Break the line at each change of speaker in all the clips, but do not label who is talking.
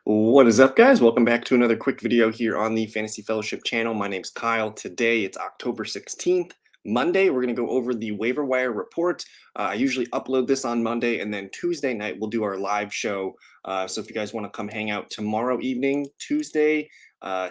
What is up, guys? Welcome back to another quick video here on the Fantasy Fellowship channel. My name's Kyle. Today it's October 16th, Monday. We're going to go over the Waiver Wire Report. I usually upload this on Monday, and then Tuesday night we'll do our live show. So if you guys want to come hang out tomorrow evening, Tuesday,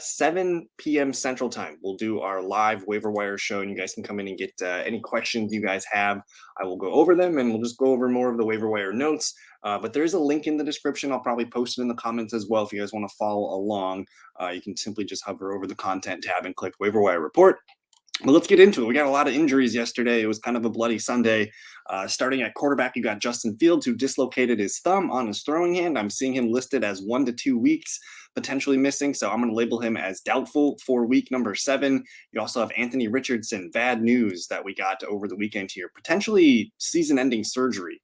7 p.m. Central Time, we'll do our live Waiver Wire show, and you guys can come in and get any questions you guys have. I will go over them, and we'll just go over more of the Waiver Wire notes. But there is a link in the description. I'll probably post it in the comments as well if you guys want to follow along. You can simply just hover over the content tab and click Waiver Wire Report. But let's get into it. We got a lot of injuries yesterday. It was kind of a bloody Sunday. Starting at quarterback, you got Justin Fields, who dislocated his thumb on his throwing hand. I'm seeing him listed as 1 to 2 weeks potentially missing, so I'm going to label him as doubtful for week number 7. You also have Anthony Richardson. Bad news that we got over the weekend here. Potentially season-ending surgery.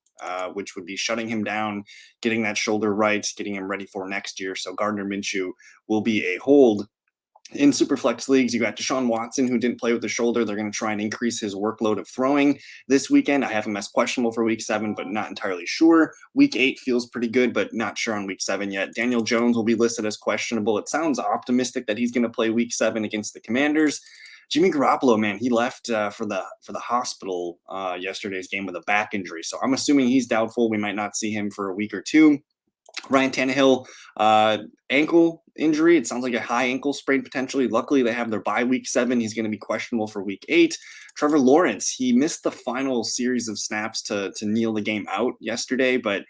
Which would be shutting him down, getting that shoulder right, getting him ready for next year. So Gardner Minshew will be a hold. In Superflex leagues, you got Deshaun Watson, who didn't play with the shoulder. They're going to try and increase his workload of throwing this weekend. I have him as questionable for week 7, but not entirely sure. Week 8 feels pretty good, but not sure on week 7 yet. Daniel Jones will be listed as questionable. It sounds optimistic that he's going to play week 7 against the Commanders. Jimmy Garoppolo, man, he left for the hospital yesterday's game with a back injury. So I'm assuming he's doubtful. We might not see him for a week or two. Ryan Tannehill, ankle injury. It sounds like a high ankle sprain potentially. Luckily, they have their bye week 7. He's going to be questionable for week 8. Trevor Lawrence, he missed the final series of snaps to kneel the game out yesterday, but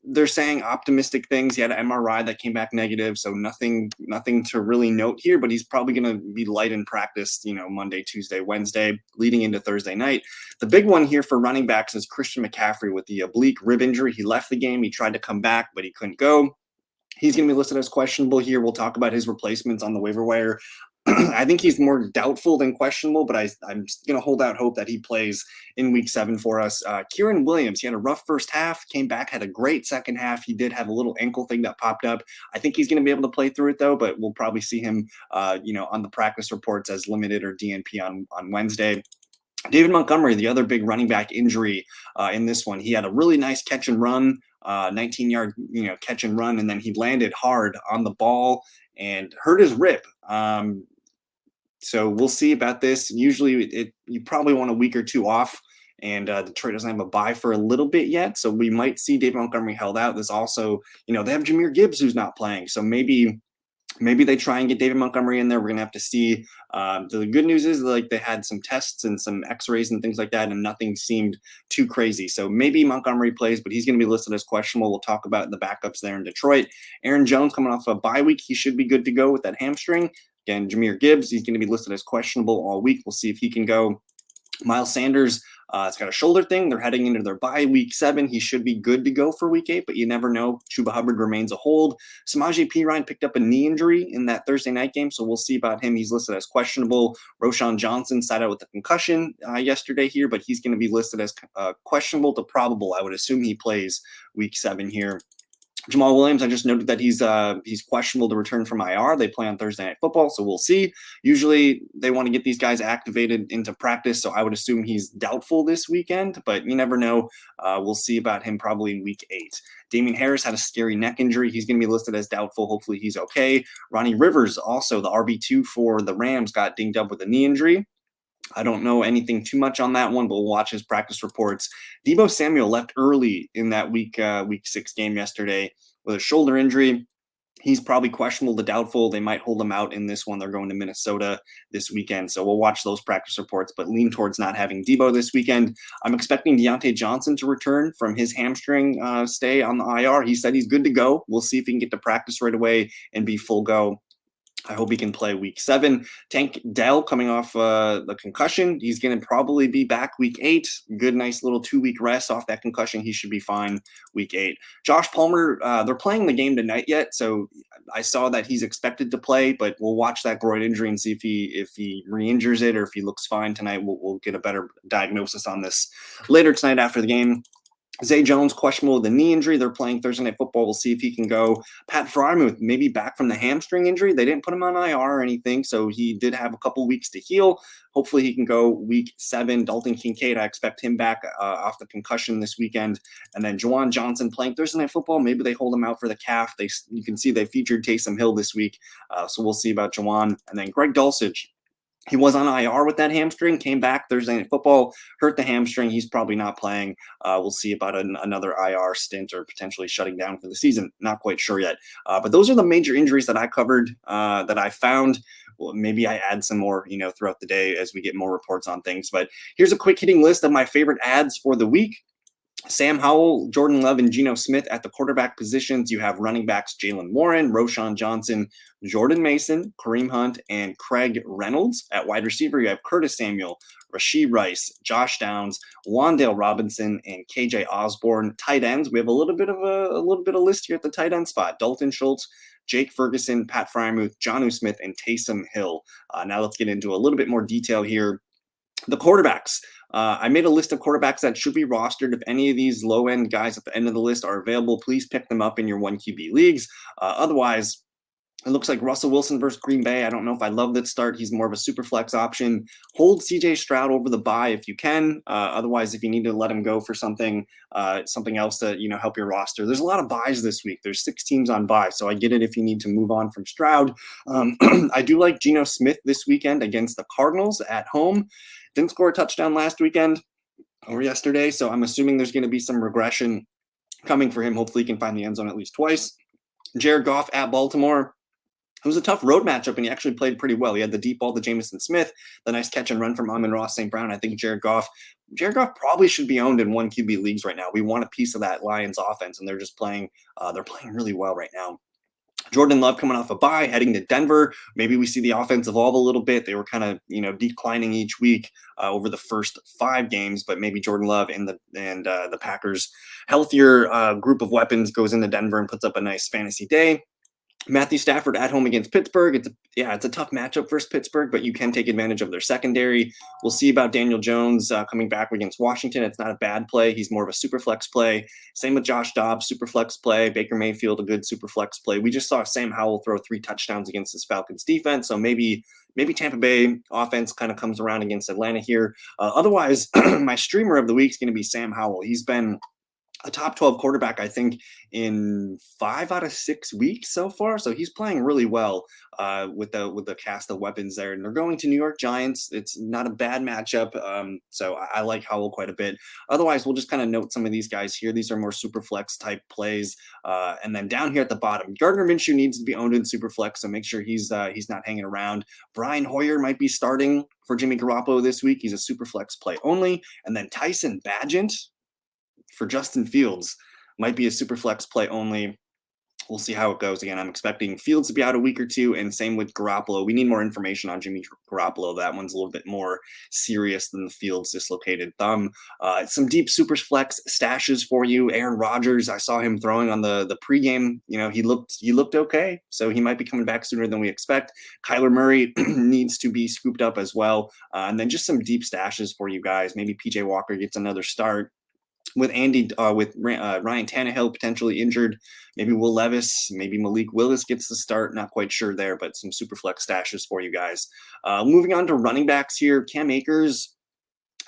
they're saying optimistic things. He had an MRI that came back negative, so nothing to really note here, but he's probably going to be light in practice, Monday, Tuesday, Wednesday, leading into Thursday night. The big one here for running backs is Christian McCaffrey with the oblique rib injury. He left the game. He tried to come back, but he couldn't go. He's going to be listed as questionable here. We'll talk about his replacements on the waiver wire. I think he's more doubtful than questionable, but I'm going to hold out hope that he plays in week 7 for us. Kieran Williams, he had a rough first half, came back, had a great second half. He did have a little ankle thing that popped up. I think he's going to be able to play through it, though, but we'll probably see him, on the practice reports as limited or DNP on Wednesday. David Montgomery, the other big running back injury in this one, he had a really nice catch and run, 19-yard catch and run, and then he landed hard on the ball and hurt his rib. So we'll see about this. Usually you probably want a week or two off, and Detroit doesn't have a bye for a little bit yet, so we might see David Montgomery held out. There's also, they have Jahmyr Gibbs who's not playing, so maybe they try and get David Montgomery in there. We're going to have to see. The good news is they had some tests and some x-rays and things like that, and nothing seemed too crazy. So maybe Montgomery plays, but he's going to be listed as questionable. We'll talk about the backups there in Detroit. Aaron Jones coming off a bye week. He should be good to go with that hamstring. Again, Jahmyr Gibbs, he's going to be listed as questionable all week. We'll see if he can go. Miles Sanders, it's got a shoulder thing. They're heading into their bye week 7. He should be good to go for week 8, but you never know. Chuba Hubbard remains a hold. Samaje Perine picked up a knee injury in that Thursday night game, so we'll see about him. He's listed as questionable. Roschon Johnson sat out with a concussion yesterday here, but he's going to be listed as questionable to probable. I would assume he plays week 7 here. Jamal Williams, I just noted that he's questionable to return from IR. They play on Thursday Night Football, so we'll see. Usually they want to get these guys activated into practice, so I would assume he's doubtful this weekend, but you never know. We'll see about him probably in week 8. Damian Harris had a scary neck injury. He's going to be listed as doubtful. Hopefully he's okay. Ronnie Rivers, also the RB2 for the Rams, got dinged up with a knee injury. I don't know anything too much on that one, but we'll watch his practice reports. Deebo Samuel left early in that week 6 game yesterday with a shoulder injury. He's probably questionable to doubtful. They might hold him out in this one. They're going to Minnesota this weekend, so we'll watch those practice reports, but lean towards not having Deebo this weekend. I'm expecting Deontay Johnson to return from his hamstring stay on the IR. He said he's good to go. We'll see if he can get to practice right away and be full go. I hope he can play week 7. Tank Dell coming off the concussion. He's going to probably be back week 8. Good, nice little 2-week rest off that concussion. He should be fine week 8. Josh Palmer, they're playing the game tonight yet, so I saw that he's expected to play, but we'll watch that groin injury and see if he re-injures it or if he looks fine tonight. We'll get a better diagnosis on this later tonight after the game. Zay Jones, questionable with a knee injury. They're playing Thursday Night Football. We'll see if he can go. Pat Frymuth, maybe back from the hamstring injury. They didn't put him on IR or anything, so he did have a couple weeks to heal. Hopefully he can go week 7. Dalton Kincaid, I expect him back off the concussion this weekend. And then Juwan Johnson playing Thursday Night Football. Maybe they hold him out for the calf. You can see they featured Taysom Hill this week, so we'll see about Juwan. And then Greg Dulcich, he was on IR with that hamstring, came back Thursday Night Football, hurt the hamstring. He's probably not playing. We'll see about another IR stint or potentially shutting down for the season. Not quite sure yet. But those are the major injuries that I covered, that I found. Well, maybe I add some more, throughout the day as we get more reports on things. But here's a quick hitting list of my favorite ads for the week. Sam Howell, Jordan Love, and Geno Smith at the quarterback positions. You have running backs Jalen Warren, Roshan Johnson, Jordan Mason, Kareem Hunt, and Craig Reynolds. At wide receiver, you have Curtis Samuel, Rashee Rice, Josh Downs, Wan'Dale Robinson, and KJ Osborne. Tight ends, we have a little bit of a list here at the tight end spot. Dalton Schultz, Jake Ferguson, Pat Frymuth, Jonnu Smith, and Taysom Hill. Now let's get into a little bit more detail here. The quarterbacks. I made a list of quarterbacks that should be rostered. If any of these low-end guys at the end of the list are available, please pick them up in your 1QB leagues. Otherwise, it looks like Russell Wilson versus Green Bay. I don't know if I love that start. He's more of a super flex option. Hold CJ Stroud over the bye if you can. Otherwise, if you need to let him go for something else to help your roster. There's a lot of buys this week. There's 6 teams on bye, so I get it if you need to move on from Stroud. I do like Geno Smith this weekend against the Cardinals at home. Didn't score a touchdown last weekend or yesterday, so I'm assuming there's going to be some regression coming for him. Hopefully he can find the end zone at least twice. Jared Goff at Baltimore. It was a tough road matchup, and he actually played pretty well. He had the deep ball to Jamison Smith, the nice catch and run from Amon-Ra St. Brown. I think Jared Goff probably should be owned in 1QB leagues right now. We want a piece of that Lions offense, and they're just playing really well right now. Jordan Love coming off a bye, heading to Denver. Maybe we see the offense evolve a little bit. They were kind of, declining each week over the first 5 games, but maybe Jordan Love and the Packers' healthier group of weapons goes into Denver and puts up a nice fantasy day. Matthew Stafford at home against Pittsburgh. It's a tough matchup versus Pittsburgh, but you can take advantage of their secondary. We'll see about Daniel Jones coming back against Washington. It's not a bad play. He's more of a super flex play. Same with Josh Dobbs, super flex play. Baker Mayfield, a good super flex play. We just saw Sam Howell throw 3 touchdowns against this Falcons defense, so maybe Tampa Bay offense kind of comes around against Atlanta here. Otherwise, my streamer of the week is going to be Sam Howell. He's been a top 12 quarterback, I think, in 5 out of 6 weeks so far. So he's playing really well with the cast of weapons there. And they're going to New York Giants. It's not a bad matchup. So I like Howell quite a bit. Otherwise, we'll just kind of note some of these guys here. These are more super flex type plays. And then down here at the bottom, Gardner Minshew needs to be owned in super flex. So make sure he's not hanging around. Brian Hoyer might be starting for Jimmy Garoppolo this week. He's a super flex play only. And then Tyson Bagent for Justin Fields might be a super flex play only. We'll see how it goes. Again, I'm expecting Fields to be out a week or 2, and same with Garoppolo. We need more information on Jimmy Garoppolo. That one's a little bit more serious than the Fields dislocated thumb. Some deep super flex stashes for you. Aaron Rodgers, I saw him throwing on the pregame. He looked okay, so he might be coming back sooner than we expect. Kyler Murray needs to be scooped up as well. And then just some deep stashes for you guys. Maybe PJ Walker gets another start. With Ryan Tannehill potentially injured, maybe Will Levis, maybe Malik Willis gets the start. Not quite sure there, but some super flex stashes for you guys. Moving on to running backs here, Cam Akers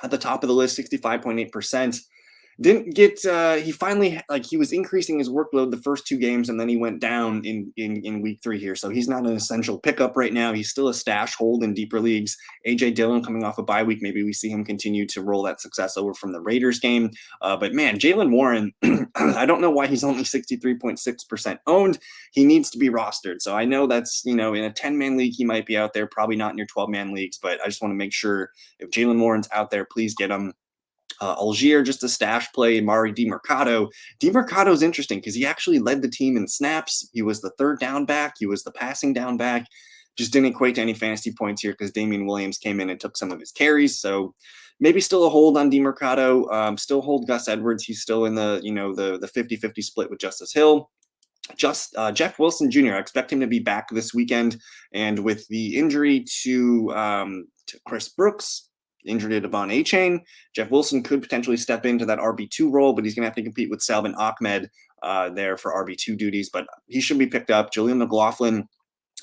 at the top of the list, 65.8%. Didn't get he finally he was increasing his workload the first 2 games, and then he went down in week 3 here. So he's not an essential pickup right now. He's still a stash hold in deeper leagues. AJ Dillon coming off a bye week. Maybe we see him continue to roll that success over from the Raiders game. But man, Jalen Warren, I don't know why he's only 63.6% owned. He needs to be rostered. So I know that's, in a 10-man league, he might be out there, probably not in your 12-man leagues, but I just want to make sure if Jalen Warren's out there, please get him. Algier, just a stash play. Mari DiMercato. DiMercato's interesting because he actually led the team in snaps. He was the 3rd down back. He was the passing down back. Just didn't equate to any fantasy points here because Damian Williams came in and took some of his carries. So maybe still a hold on DiMercato. Still hold Gus Edwards. He's still in the 50-50 split with Justice Hill. Jeff Wilson Jr. I expect him to be back this weekend. And with the injury to Chris Brooks, injury to Devon A-Chain. Jeff Wilson could potentially step into that RB2 role, but he's going to have to compete with Salvin Ahmed there for RB2 duties, but he should be picked up. Julian McLaughlin,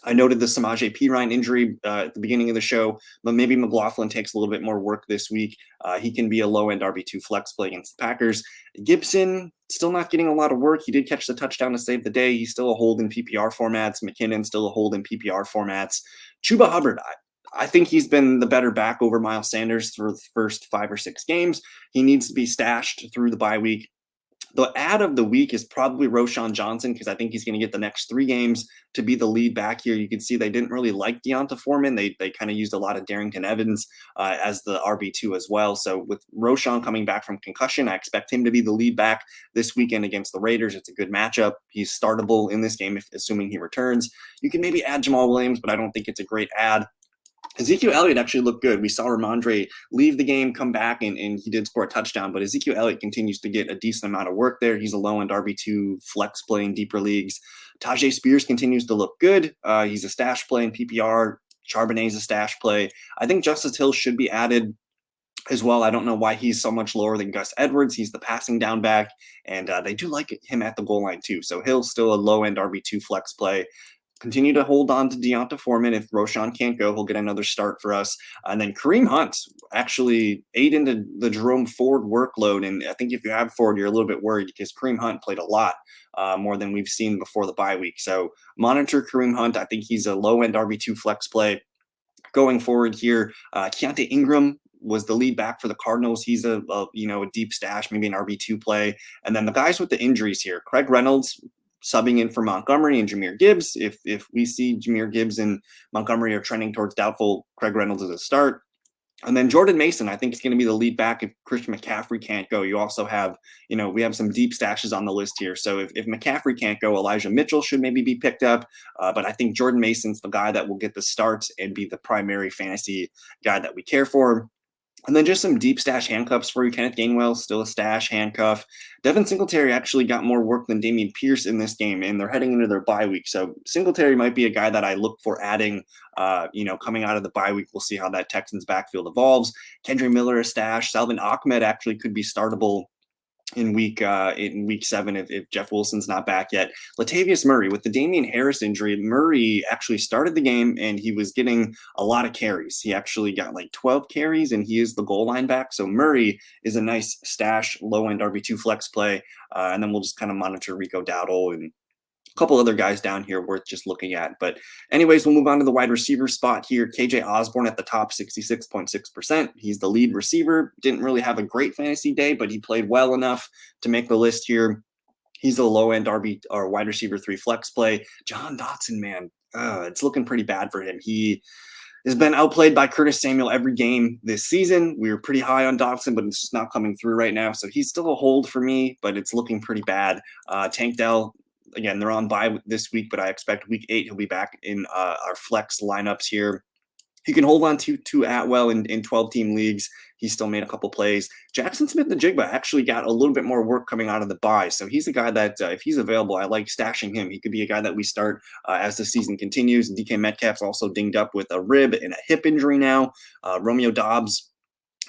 I noted the Samaje Perine injury at the beginning of the show, but maybe McLaughlin takes a little bit more work this week. He can be a low-end RB2 flex play against the Packers. Gibson, still not getting a lot of work. He did catch the touchdown to save the day. He's still a hold in PPR formats. McKinnon, still a hold in PPR formats. Chuba Hubbard, I think he's been the better back over Miles Sanders for the first 5 or 6 games. He needs to be stashed through the bye week. The ad of the week is probably Roschon Johnson, because I think he's going to get the next 3 games to be the lead back here. You can see they didn't really like Deonta Foreman. They kind of used a lot of Darrington Evans as the RB2 as well. So with Roschon coming back from concussion, I expect him to be the lead back this weekend against the Raiders. It's a good matchup. He's startable in this game, assuming he returns. You can maybe add Jamal Williams, but I don't think it's a great ad. Ezekiel Elliott actually looked good. We saw Ramondre leave the game, come back, and he did score a touchdown. But Ezekiel Elliott continues to get a decent amount of work there. He's a low-end RB2 flex play in deeper leagues. Tajay Spears continues to look good. He's a stash play in PPR. Charbonnet's a stash play. I think Justice Hill should be added as well. I don't know why he's so much lower than Gus Edwards. He's the passing down back, and they do like him at the goal line too. So Hill's still a low-end RB2 flex play. Continue to hold on to Deonta Foreman. If Roschon can't go, he'll get another start for us. And then Kareem Hunt actually ate into the Jerome Ford workload. And I think if you have Ford, you're a little bit worried, because Kareem Hunt played a lot more than we've seen before the bye week. So monitor Kareem Hunt. I think he's a low-end RB2 flex play going forward here. Keontae Ingram was the lead back for the Cardinals. He's a deep stash, maybe an RB2 play. And then the guys with the injuries here, Craig Reynolds subbing in for Montgomery and Jahmyr Gibbs. If we see Jahmyr Gibbs and Montgomery are trending towards doubtful, Craig Reynolds is a start. And then Jordan Mason, I think, is going to be the lead back if Christian McCaffrey can't go. You also have, we have some deep stashes on the list here. So if McCaffrey can't go, Elijah Mitchell should maybe be picked up. But I think Jordan Mason's the guy that will get the starts and be the primary fantasy guy that we care for. And then just some deep stash handcuffs for you. Kenneth Gainwell, still a stash handcuff. Devin Singletary actually got more work than Dameon Pierce in this game, and they're heading into their bye week. So Singletary might be a guy that I look for adding, coming out of the bye week. We'll see how that Texans backfield evolves. Kendre Miller, a stash. Salvin Ahmed actually could be startable in week 7 if Jeff Wilson's not back yet. Latavius Murray, with the Damian Harris injury, Murray actually started the game and he was getting a lot of carries. He actually got like 12 carries, and he is the goal line back. So Murray is a nice stash, low-end RB2 flex play. And then we'll just kind of monitor Rico Dowdle and a couple other guys down here worth just looking at. But anyways, we'll move on to the wide receiver spot here. KJ Osborne at the top, 66.6%. He's the lead receiver. Didn't really have a great fantasy day, but he played well enough to make the list here. He's a low-end RB or wide receiver 3 flex play. John Dotson, man, it's looking pretty bad for him. He has been outplayed by Curtis Samuel every game this season. We were pretty high on Dotson, but it's just not coming through right now. So he's still a hold for me, but it's looking pretty bad. Tank Dell, again, they're on bye this week, but I expect week 8 he'll be back in our flex lineups here. He can hold on to Atwell in 12-team leagues. He still made a couple plays. Jackson Smith-Njigba actually got a little bit more work coming out of the bye. So he's a guy that, if he's available, I like stashing him. He could be a guy that we start as the season continues. DK Metcalf's also dinged up with a rib and a hip injury now. Romeo Doubs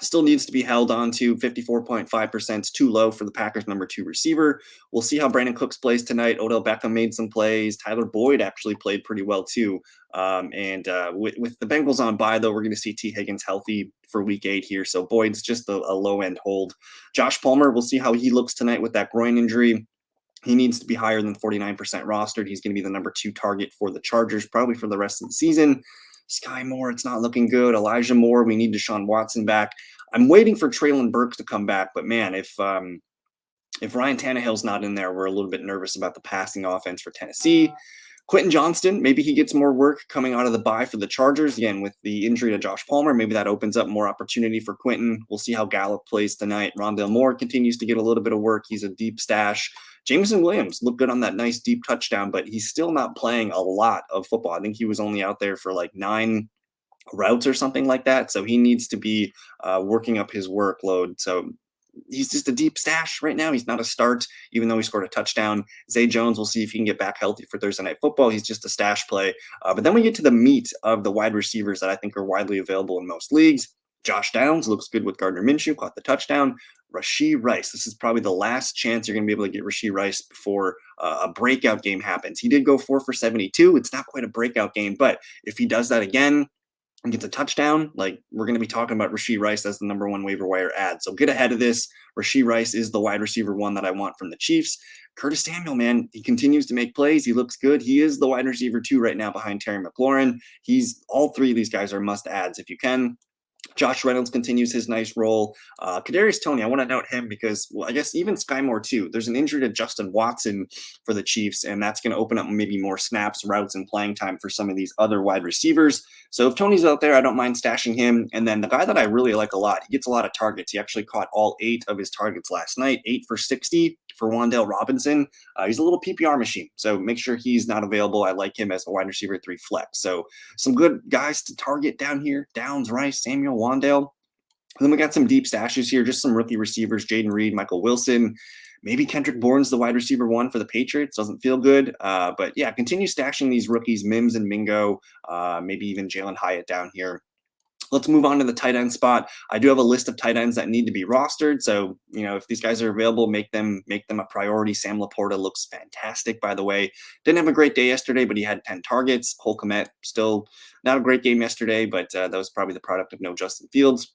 still needs to be held on to. 54.5% is too low for the Packers' number 2 receiver. We'll see how Brandon Cooks plays tonight. Odell Beckham made some plays. Tyler Boyd actually played pretty well too. With the Bengals on bye, though, we're going to see T. Higgins healthy for week 8 here. So Boyd's just a low-end hold. Josh Palmer, we'll see how he looks tonight with that groin injury. He needs to be higher than 49% rostered. He's going to be the number 2 target for the Chargers, probably for the rest of the season. Sky Moore, it's not looking good. Elijah Moore, we need Deshaun Watson back. I'm waiting for Treylon Burks to come back, but man, if Ryan Tannehill's not in there, we're a little bit nervous about the passing offense for Tennessee. Quentin Johnston, maybe he gets more work coming out of the bye for the Chargers. Again, with the injury to Josh Palmer, maybe that opens up more opportunity for Quentin. We'll see how Gallup plays tonight. Rondale Moore continues to get a little bit of work. He's a deep stash. Jameson Williams looked good on that nice deep touchdown, but he's still not playing a lot of football. I think he was only out there for like 9 routes or something like that. So he needs to be working up his workload. So he's just a deep stash right now. He's not a start, even though he scored a touchdown. Zay Jones, we'll see if he can get back healthy for Thursday Night Football. He's just a stash play. But then we get to the meat of the wide receivers that I think are widely available in most leagues. Josh Downs looks good with Gardner Minshew, caught the touchdown. Rashee Rice, this is probably the last chance you're going to be able to get Rashee Rice before a breakout game happens. He did go 4 for 72. It's not quite a breakout game, but if he does that again and gets a touchdown, like, we're going to be talking about Rashee Rice as the #1 waiver wire ad. So get ahead of this. Rashee Rice is the wide receiver 1 that I want from the Chiefs. Curtis Samuel, man, he continues to make plays. He looks good. He is the wide receiver 2 right now behind Terry McLaurin. All 3 of these guys are must ads if you can. Josh Reynolds continues his nice role. Kadarius Toney, I want to note him because, well, I guess even Sky Moore too. There's an injury to Justin Watson for the Chiefs, and that's going to open up maybe more snaps, routes, and playing time for some of these other wide receivers. So if Tony's out there, I don't mind stashing him. And then the guy that I really like a lot, he gets a lot of targets. He actually caught all 8 of his targets last night, 8 for 60 for Wan'Dale Robinson. He's a little PPR machine, so make sure he's not available. I like him as a wide receiver 3 flex. So some good guys to target down here: Downs, Rice, Samuel, Wan'Dale. And then we got some deep stashes here, just some rookie receivers: Jaden Reed, Michael Wilson. Maybe Kendrick Bourne's the wide receiver 1 for the Patriots. Doesn't feel good. But yeah, continue stashing these rookies, Mims and Mingo, maybe even Jalen Hyatt down here. Let's move on to the tight end spot. I do have a list of tight ends that need to be rostered. So, if these guys are available, make them a priority. Sam Laporta looks fantastic, by the way. Didn't have a great day yesterday, but he had 10 targets. Cole Kmet, still not a great game yesterday, but that was probably the product of no Justin Fields.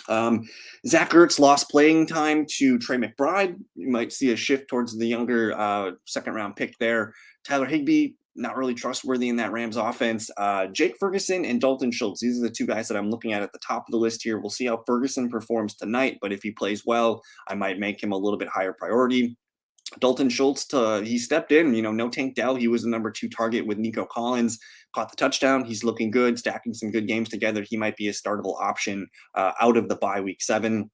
Zach Ertz lost playing time to Trey McBride. You might see a shift towards the younger second-round pick there. Tyler Higbee, not really trustworthy in that Rams offense. Jake Ferguson and Dalton Schultz, these are the 2 guys that I'm looking at the top of the list here. We'll see how Ferguson performs tonight, but if he plays well, I might make him a little bit higher priority. Dalton Schultz, he stepped in, no Tank Dell. He was the #2 target with Nico Collins, caught the touchdown. He's looking good, stacking some good games together. He might be a startable option out of the bye week 7.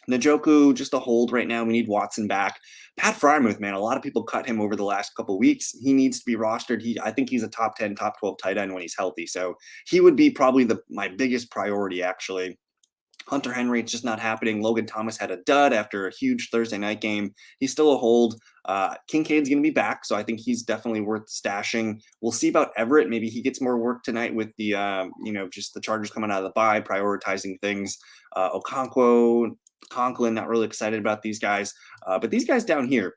Njoku, just a hold right now. We need Watson back. Pat Freiermuth, man, a lot of people cut him over the last couple of weeks. He needs to be rostered. I think he's a top 10, top 12 tight end when he's healthy. So he would be probably my biggest priority, actually. Hunter Henry, it's just not happening. Logan Thomas had a dud after a huge Thursday night game. He's still a hold. Kincaid's going to be back, so I think he's definitely worth stashing. We'll see about Everett. Maybe he gets more work tonight with the, just the Chargers coming out of the bye, prioritizing things. Okonkwo, Conklin, not really excited about these guys. But these guys down here,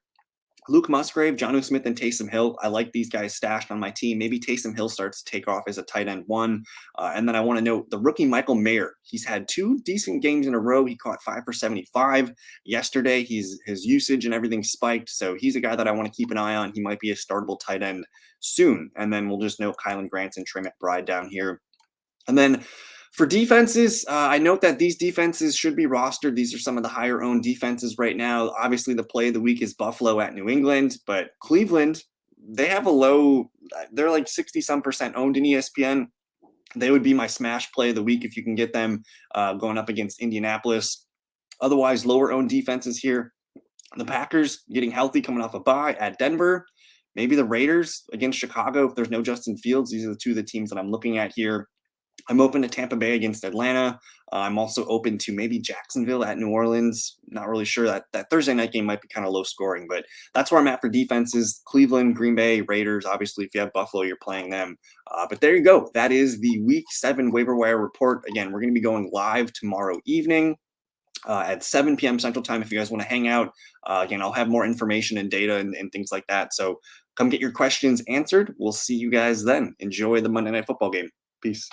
Luke Musgrave, Jonnu Smith, and Taysom Hill. I like these guys stashed on my team. Maybe Taysom Hill starts to take off as a tight end 1. And then I want to note the rookie Michael Mayer. He's had 2 decent games in a row. He caught 5 for 75 yesterday. His usage and everything spiked. So he's a guy that I want to keep an eye on. He might be a startable tight end soon. And then we'll just note Kylan Grant and Trey McBride down here. And then for defenses, I note that these defenses should be rostered. These are some of the higher owned defenses right now. Obviously, the play of the week is Buffalo at New England, but Cleveland, they have they're like 60-some% owned in ESPN. They would be my smash play of the week if you can get them going up against Indianapolis. Otherwise, lower owned defenses here. The Packers getting healthy, coming off a bye at Denver. Maybe the Raiders against Chicago if there's no Justin Fields. These are the 2 of the teams that I'm looking at here. I'm open to Tampa Bay against Atlanta. I'm also open to maybe Jacksonville at New Orleans. Not really sure. That Thursday night game might be kind of low scoring, but that's where I'm at for defenses. Cleveland, Green Bay, Raiders. Obviously, if you have Buffalo, you're playing them. But there you go. That is the Week 7 Waiver Wire Report. Again, we're going to be going live tomorrow evening at 7 p.m. Central Time if you guys want to hang out. Again, I'll have more information and data and things like that. So come get your questions answered. We'll see you guys then. Enjoy the Monday Night Football game. Peace.